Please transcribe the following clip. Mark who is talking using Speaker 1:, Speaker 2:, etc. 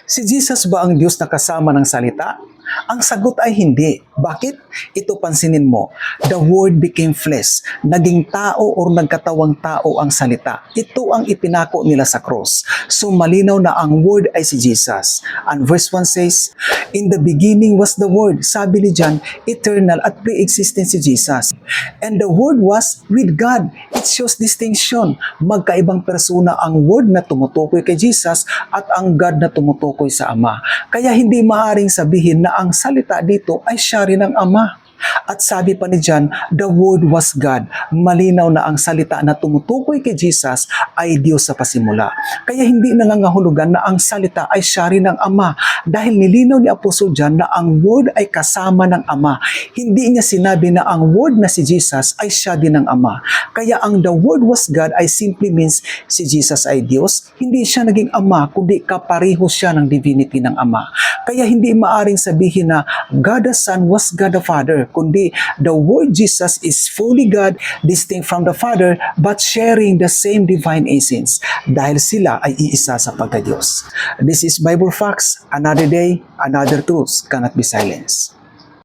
Speaker 1: Si Jesus ba ang Diyos na kasama ng salita? Ang sagot ay hindi. Bakit? Ito pansinin mo. The Word became flesh. Naging tao o nagkatawang tao ang salita. Ito ang ipinako nila sa cross. So malinaw na ang Word ay si Jesus. And verse 1 says, in the beginning was the Word. Sabi ni John, eternal at pre-existent si Jesus. And the Word was with God. It shows distinction. Magkaibang persona ang Word na tumutukoy kay Jesus at ang God na tumutukoy sa Ama. Kaya hindi maaring sabihin na ang salita dito ay siya rin ang Ama. At sabi pa ni John, the Word was God. Malinaw na ang salita na tumutukoy kay Jesus ay Diyos sa pasimula. Kaya hindi nangangahulugan na ang salita ay siya rin ang Ama. Dahil nilinaw ni Apostol John na ang Word ay kasama ng Ama. Hindi niya sinabi na ang Word na si Jesus ay siya din ang Ama. Kaya ang the Word was God ay simply means si Jesus ay Diyos. Hindi siya naging Ama, kundi kapareho siya ng divinity ng Ama. Kaya hindi maaring sabihin na God the Son was God the Father, kundi the Word Jesus is fully God, distinct from the Father, but sharing the same divine essence dahil sila ay iisa sa pagka-Diyos. This is Bible Facts. Another day, another truth cannot be silenced.